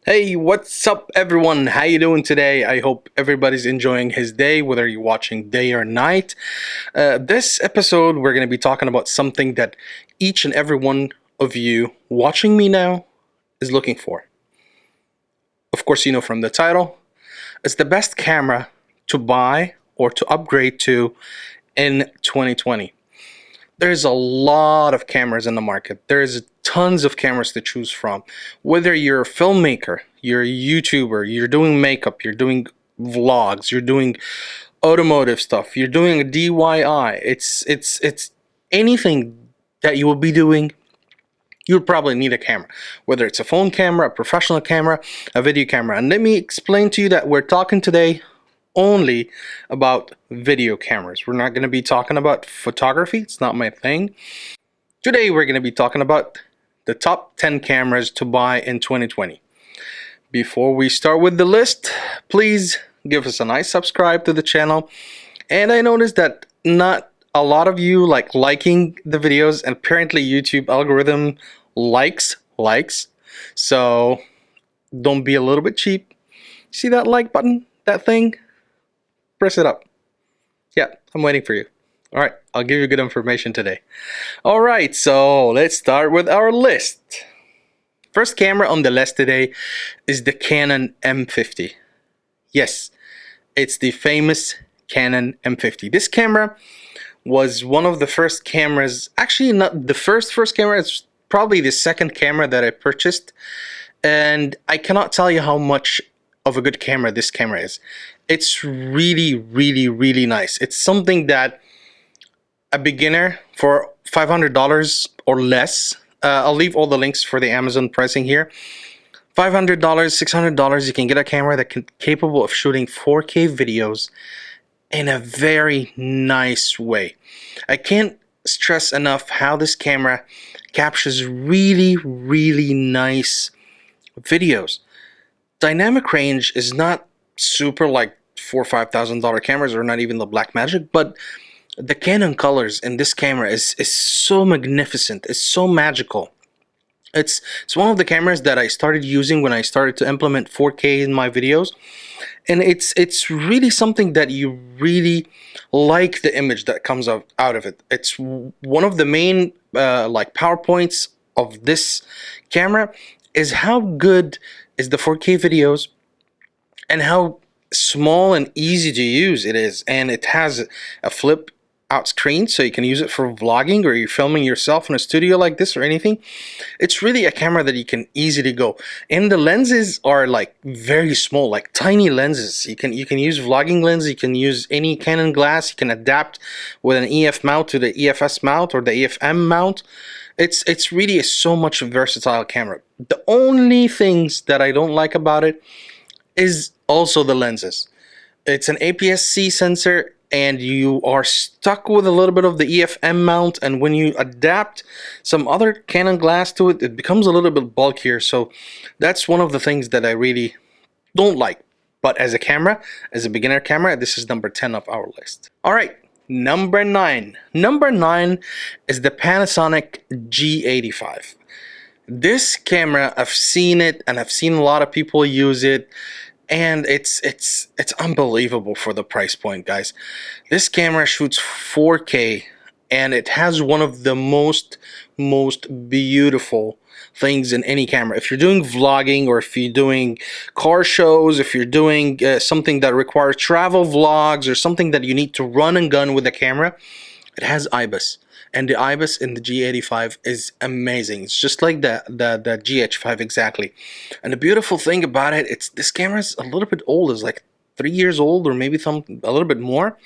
Hey, what's up everyone? How you doing today? I hope everybody's enjoying his day, whether you're watching day or night. This episode, we're going to be talking about something that each and every one of you watching me now is looking for. Of course, you know from the title, it's the best camera to buy or to upgrade to in 2020. There's a lot of cameras in the market. There's tons of cameras to choose from. Whether you're a filmmaker, you're a YouTuber, you're doing makeup, you're doing vlogs, you're doing automotive stuff, you're doing a DIY. It's anything that you will be doing. You would probably need a camera, whether it's a phone camera, a professional camera, a video camera. And let me explain to you that we're talking today only about video cameras. We're not going to be talking about photography. It's not my thing. Today we're going to be talking about the top 10 cameras to buy in 2020. Before we start with the list, please give us a nice subscribe to the channel. And I noticed that not a lot of you like liking the videos, and apparently YouTube algorithm likes. So don't be a little bit cheap. See that like button, that thing? Press it up. Yeah, I'm waiting for you. All right, I'll give you good information today. All right, so let's start with our list. First camera on the list today is the Canon M50. Yes, it's the famous Canon M50. This camera was one of the first cameras, actually not the first camera, it's probably the second camera that I purchased. And I cannot tell you how much of a good camera this camera is. It's really nice. It's something that a beginner for $500 or less, I'll leave all the links for the Amazon pricing here. $500, $600, you can get a camera that can capable of shooting 4K videos in a very nice way. I can't stress enough how this camera captures really nice videos. Dynamic range is not super like $4,000 or $5,000 cameras, or not even the Blackmagic, but the Canon colors in this camera is so magnificent. It's so magical. It's one of the cameras that I started using when I started to implement 4K in my videos, and it's really something that you really like the image that comes out of it. It's one of the main like PowerPoints of this camera is how good is the 4K videos and how small and easy to use it is. And it has a flip out screen, so you can use it for vlogging, or you're filming yourself in a studio like this or anything. It's really a camera that you can easily go. And the lenses are like very small, like tiny lenses. You can use vlogging lens, you can use any Canon glass, you can adapt with an EF mount to the EFS mount or the EFM mount. It's really so much versatile camera. The only things that I don't like about it is also the lenses. It's an APS-C sensor, and you are stuck with a little bit of the EFM mount, and when you adapt some other Canon glass to it, it becomes a little bit bulkier. So that's one of the things that I really don't like. But as a camera, as a beginner camera, this is number 10 of our list. All right, number 9. Number 9 is the Panasonic G85. This camera, I've seen it, and I've seen a lot of people use it, and it's unbelievable for the price point, guys. This camera shoots 4K, and it has one of the most beautiful things in any camera. If you're doing vlogging, or if you're doing car shows, if you're doing something that requires travel vlogs, or something that you need to run and gun with the camera, it has IBIS. And the IBIS in the G85 is amazing. It's just like the GH5 exactly. And the beautiful thing about it, this camera is a little bit old. It's like 3 years old, or maybe a little bit more.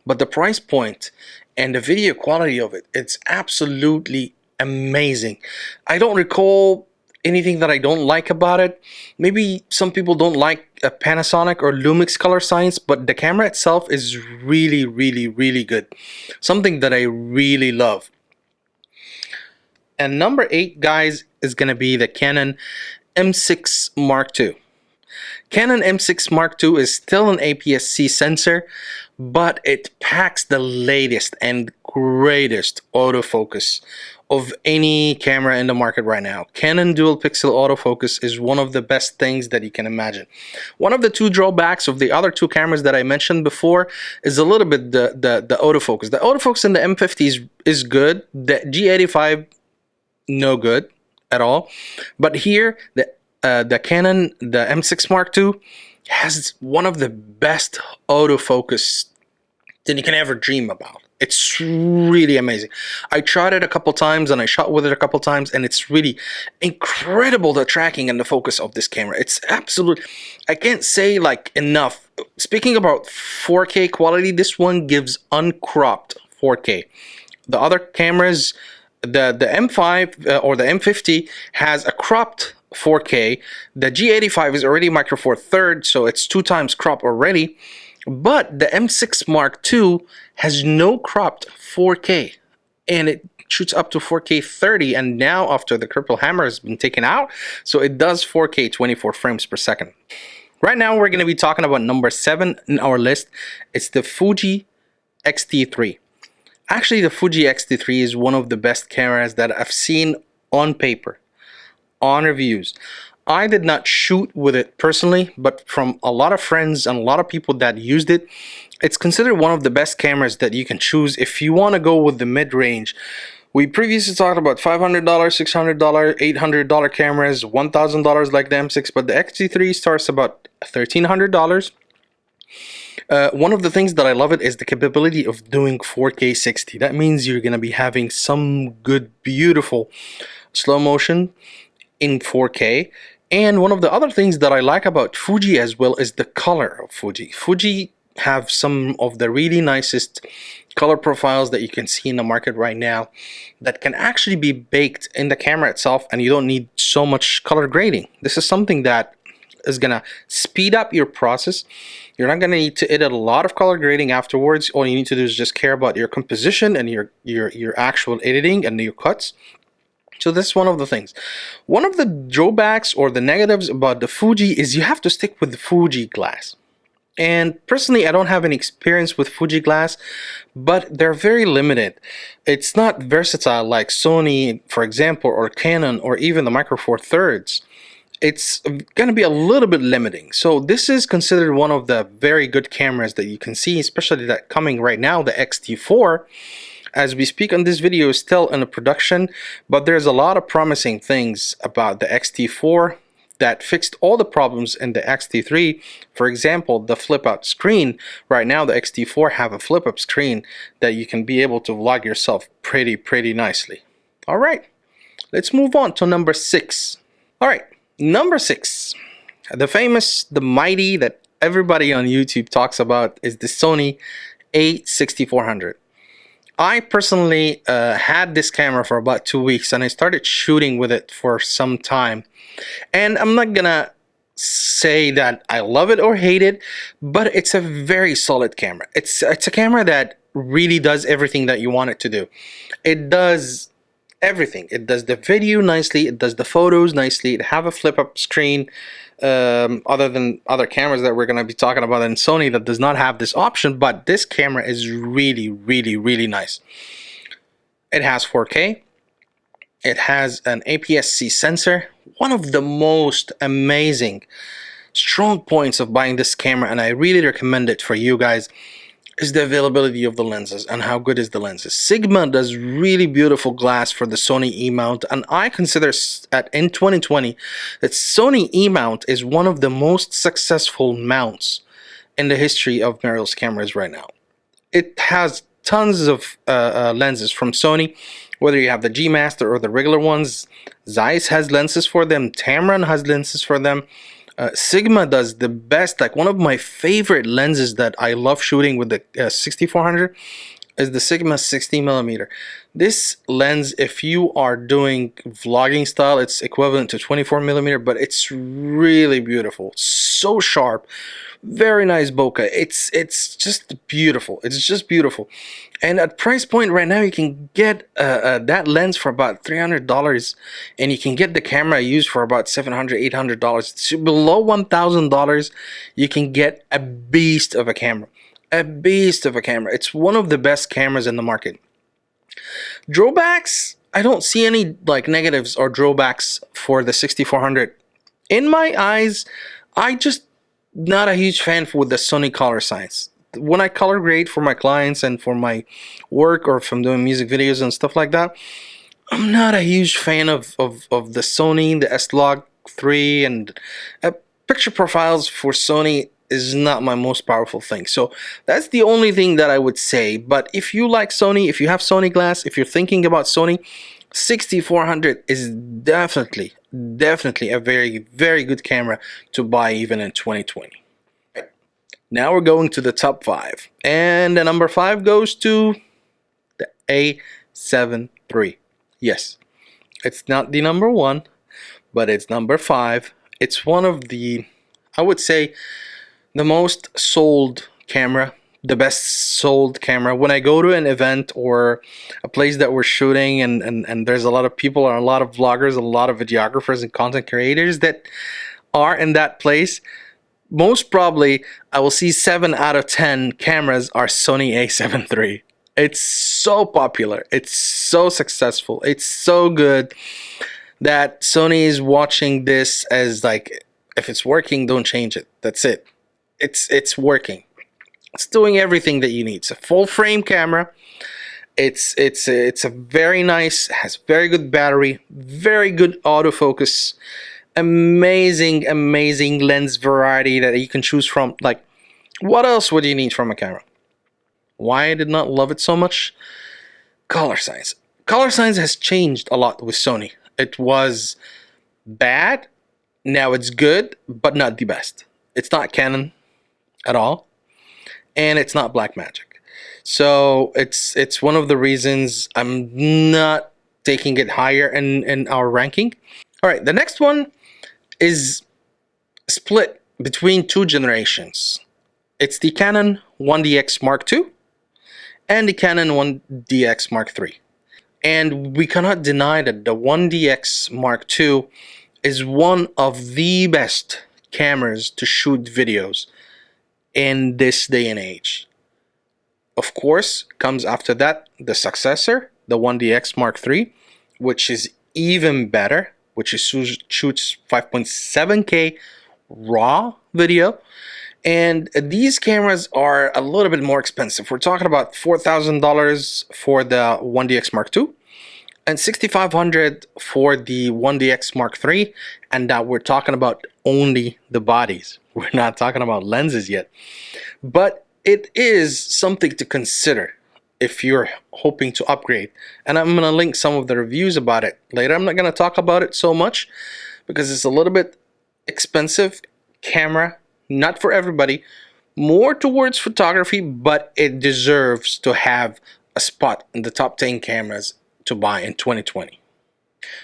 But the price point and the video quality of it, it's absolutely amazing. I don't recall anything that I don't like about it. Maybe some people don't like a Panasonic or Lumix color science, but the camera itself is really good. Something that I really love. And number 8, guys, is gonna be the Canon M6 Mark II. Canon M6 Mark II is still an APS-C sensor, but it packs the latest and greatest autofocus of any camera in the market right now. Canon dual pixel autofocus is one of the best things that you can imagine. One of the two drawbacks of the other two cameras that I mentioned before is a little bit the autofocus. The autofocus in the M50 is good. The G85, no good at all. But here, the Canon, the M6 Mark II, has one of the best autofocus that you can ever dream about. It's really amazing. I tried it a couple times and I shot with it a couple times, and it's really incredible, the tracking and the focus of this camera. It's absolute, I can't say like enough. Speaking about 4K quality, this one gives uncropped 4K. The other cameras, the M5 or the M50 has a cropped 4K. The G85 is already micro four thirds, so it's 2 times crop already. But the M6 Mark II has no cropped 4K, and it shoots up to 4K 30, and now after the triple hammer has been taken out, so it does 4K 24 frames per second. Right now we're going to be talking about number 7 in our list. It's the Fuji X-T3. Actually, the Fuji X-T3 is one of the best cameras that I've seen on paper, on reviews. I did not shoot with it personally, but from a lot of friends and a lot of people that used it, it's considered one of the best cameras that you can choose if you want to go with the mid-range. We previously talked about $500, $600, $800 cameras, $1,000 like the M6, but the X-T3 starts about $1,300. One of the things that I love it is the capability of doing 4K 60. That means you're going to be having some good, beautiful slow motion in 4K. And one of the other things that I like about Fuji as well is the color of Fuji. Fuji have some of the really nicest color profiles that you can see in the market right now that can actually be baked in the camera itself, and you don't need so much color grading. This is something that is gonna speed up your process. You're not gonna need to edit a lot of color grading afterwards. All you need to do is just care about your composition and your actual editing and your cuts. So this is one of the things. One of the drawbacks or the negatives about the Fuji is you have to stick with the Fuji glass. And personally, I don't have any experience with Fuji glass, but they're very limited. It's not versatile like Sony, for example, or Canon, or even the Micro Four Thirds. It's going to be a little bit limiting. So this is considered one of the very good cameras that you can see, especially that coming right now, the X-T4. As we speak on this video, is still in a production, but there's a lot of promising things about the X-T4 that fixed all the problems in the X-T3. For example, the flip out screen. Right now the X-T4 have a flip up screen that you can be able to vlog yourself pretty nicely. All right, let's move on to number 6. All right, number 6, the famous, the mighty that everybody on YouTube talks about is the Sony A6400. I personally had this camera for about 2 weeks, and I started shooting with it for some time. And I'm not gonna say that I love it or hate it, but it's a very solid camera. It's a camera that really does everything that you want it to do. It does everything. It does the video nicely, it does the photos nicely, it have a flip up screen, other than other cameras that we're going to be talking about in Sony that does not have this option, but this camera is really nice. It has 4K, it has an APS-C sensor. One of the most amazing strong points of buying this camera, and I really recommend it for you guys, is the availability of the lenses and how good is the lenses. Sigma does really beautiful glass for the Sony E-mount, and I consider in 2020 that Sony E-mount is one of the most successful mounts in the history of mirrorless cameras right now. It has tons of lenses from Sony, whether you have the G Master or the regular ones. Zeiss has lenses for them, Tamron has lenses for them. Sigma does the best. Like, one of my favorite lenses that I love shooting with the 6400 is the Sigma 60mm. This lens, if you are doing vlogging style, it's equivalent to 24mm, but it's really beautiful, so sharp, very nice bokeh. It's just beautiful. It's just beautiful. And at price point right now, you can get that lens for about $300, and you can get the camera used for about $700, $800. Below $1,000, you can get a beast of a camera. A beast of a camera. It's one of the best cameras in the market. Drawbacks, I don't see any like negatives or drawbacks for the 6400. In my eyes, I just not a huge fan with the Sony color science. When I color grade for my clients and for my work, or if I'm doing music videos and stuff like that, I'm not a huge fan of the Sony, the S-Log 3, and uh, picture profiles for Sony is not my most powerful thing. So that's the only thing that I would say. But if you like Sony, if you have Sony glass, if you're thinking about Sony, 6400 is definitely a very good camera to buy even in 2020. Now we're going to the top 5, and the number 5 goes to the A7 III. Yes, it's not the number 1, but it's number 5. It's one of the, I would say, the most sold camera, the best sold camera. When I go to an event or a place that we're shooting, and there's a lot of people, or a lot of vloggers, a lot of videographers and content creators that are in that place, most probably I will see 7 out of 10 cameras are Sony A7 III. It's so popular, it's so successful, it's so good that Sony is watching this as like, if it's working, don't change it. That's it. It's working. It's doing everything that you need. It's a full frame camera. It's a very nice, has very good battery, very good autofocus, amazing lens variety that you can choose from. Like, what else would you need from a camera? Why I did not love it so much? Color science. Color science has changed a lot with Sony. It was bad, now it's good, but not the best. It's not Canon at all, and it's not Blackmagic. So it's one of the reasons I'm not taking it higher in our ranking. All right, the next one is split between 2 generations. It's the Canon 1DX Mark II and the Canon 1DX Mark III. And we cannot deny that the 1DX Mark II is one of the best cameras to shoot videos in this day and age. Of course, comes after that the successor, the 1DX Mark III, which is even better, which is shoots 5.7K raw video. And these cameras are a little bit more expensive. We're talking about $4,000 for the 1DX Mark II and $6,500 for the 1DX Mark III, and that we're talking about only the bodies. We're not talking about lenses yet. But it is something to consider if you're hoping to upgrade. And I'm going to link some of the reviews about it later. I'm not going to talk about it so much because it's a little bit expensive camera. Not for everybody, more towards photography, but it deserves to have a spot in the top 10 cameras to buy in 2020.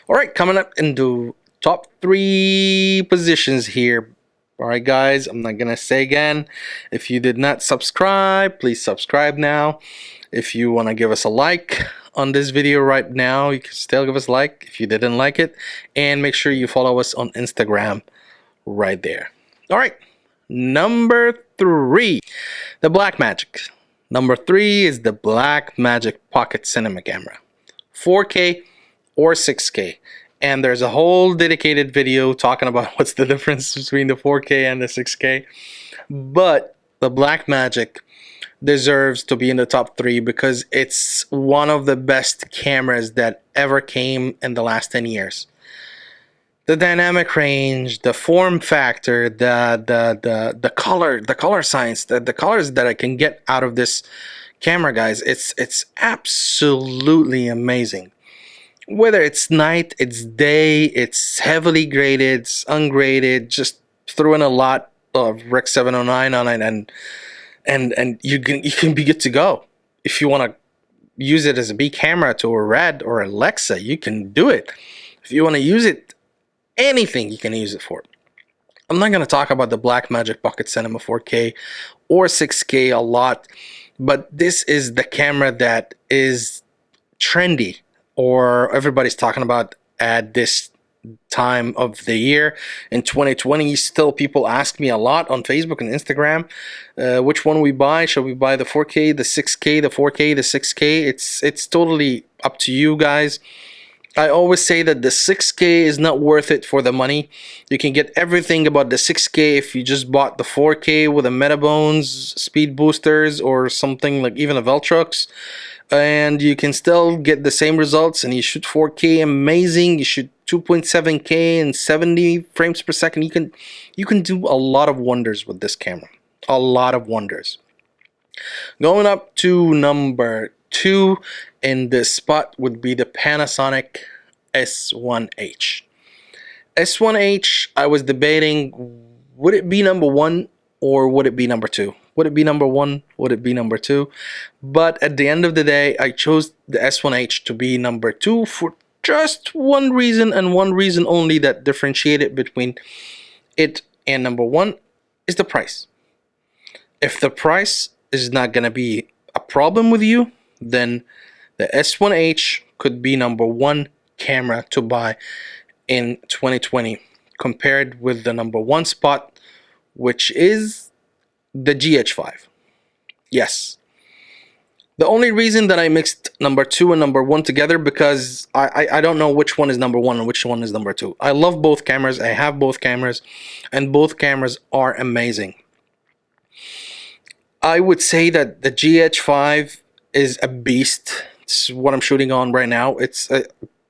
All right, coming up into top 3 positions here. All right, guys, I'm not gonna say again, if you did not subscribe, please subscribe now. If you want to give us a like on this video right now, you can still give us a like if you didn't like it, and make sure you follow us on Instagram right there. All right. Number 3, the Blackmagic. Number 3 is the Blackmagic Pocket Cinema Camera, 4K or 6K. And there's a whole dedicated video talking about what's the difference between the 4K and the 6K. But the Blackmagic deserves to be in the top 3 because it's one of the best cameras that ever came in the last 10 years. The dynamic range, the form factor, the color science, the colors that I can get out of this camera, guys, it's absolutely amazing. Whether it's night, it's day, it's heavily graded, it's ungraded, just throw in a lot of Rec 709 on it, and you can be good to go. If you want to use it as a B camera to a Red or a Alexa, you can do it. If you want to use it anything, you can use it for. I'm not going to talk about the Blackmagic Pocket Cinema 4K or 6K a lot, but this is the camera that is trendy, or everybody's talking about at this time of the year in 2020. Still, people ask me a lot on Facebook and Instagram, which one we buy. Should we buy the 4K, the 6K, the 4K, the 6K? It's totally up to you guys. I always say that the 6K is not worth it for the money. You can get everything about the 6K if you just bought the 4K with the Metabones, speed boosters, or something like even the Veltrox. And you can still get the same results, and you shoot 4K amazing. You shoot 2.7K and 70 frames per second. You can do a lot of wonders with this camera. A lot of wonders. Going up to number 2 in this spot would be the Panasonic S1H. S1H, I was debating, would it be number 1 or would it be number 2? Would it be number 1? Would it be number 2? But at the end of the day, I chose the S1H to be number 2 for just one reason, and one reason only, that differentiated between it and number 1 is the price. If the price is not going to be a problem with you, then the S1H could be number 1 camera to buy in 2020 compared with the number 1 spot, which is the GH5. Yes. The only reason that I mixed number 2 and number 1 together, because I don't know which one is number 1 and which one is number 2. I love both cameras. I have both cameras, and both cameras are amazing. I would say that the GH5 is a beast. It's what I'm shooting on right now.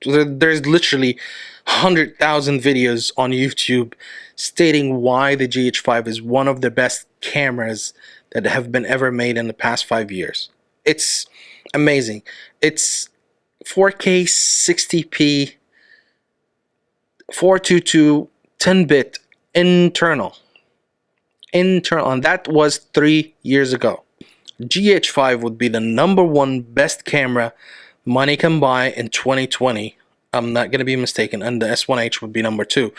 There's literally 100,000 videos on YouTube stating why the GH5 is one of the best cameras that have been ever made in the past 5 years. It's amazing. It's 4K 60p 422 10-bit internal, and that was 3 years ago. GH5 would be the number 1 best camera money can buy in 2020. I'm not going to be mistaken. And the S1H would be number 2.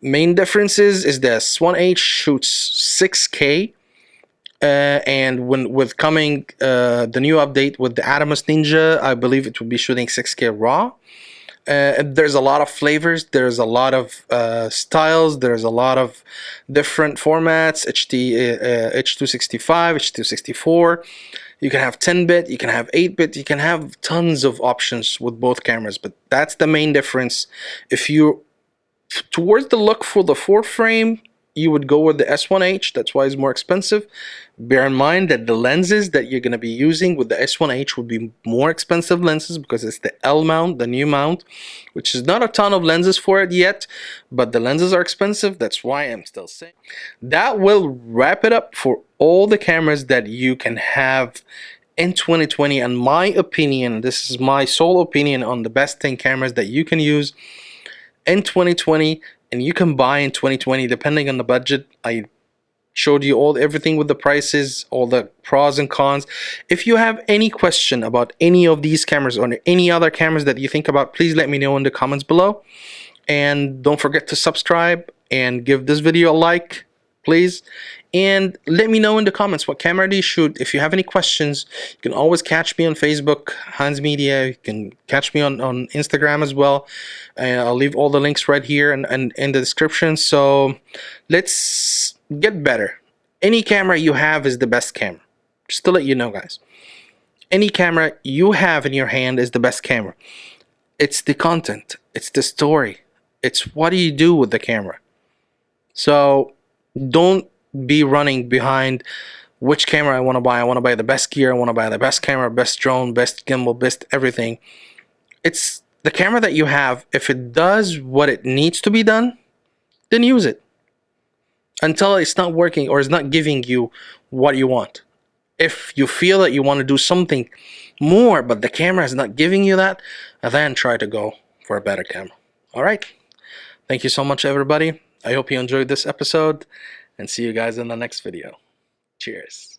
Main differences is the S1H shoots 6K, and with coming the new update with the Adamus Ninja, I believe it will be shooting 6K RAW. There's a lot of flavors, there's a lot of styles, there's a lot of different formats, H265, H264. You can have 10-bit, you can have 8-bit, you can have tons of options with both cameras, but that's the main difference. If you're towards the look for the 4-frame, you would go with the S1H. That's why it's more expensive. Bear in mind that the lenses that you're going to be using with the S1H would be more expensive lenses, because it's the L mount, the new mount, which is not a ton of lenses for it yet, but the lenses are expensive. That's why I'm still saying. That will wrap it up for all the cameras that you can have in 2020. And my opinion, this is my sole opinion on the best 10 cameras that you can use in 2020 and you can buy in 2020 depending on the budget. I showed you everything with the prices, all the pros and cons. If you have any question about any of these cameras or any other cameras that you think about, please let me know in the comments below. And don't forget to subscribe and give this video a like, please. And let me know in the comments, what camera do you shoot? If you have any questions, you can always catch me on Facebook, Hans Media. You can catch me on Instagram as well. I'll leave all the links right here and in the description. So let's get better. Any camera you have is the best camera. Just to let you know, guys. Any camera you have in your hand is the best camera. It's the content. It's the story. It's what do you do with the camera. So don't be running behind which camera I want to buy. I want to buy the best gear. I want to buy the best camera, best drone, best gimbal, best everything. It's the camera that you have. If it does what it needs to be done, then use it until it's not working or it's not giving you what you want. If you feel that you want to do something more but the camera is not giving you that, then try to go for a better camera. All right, thank you so much, everybody. I hope you enjoyed this episode, and see you guys in the next video. Cheers.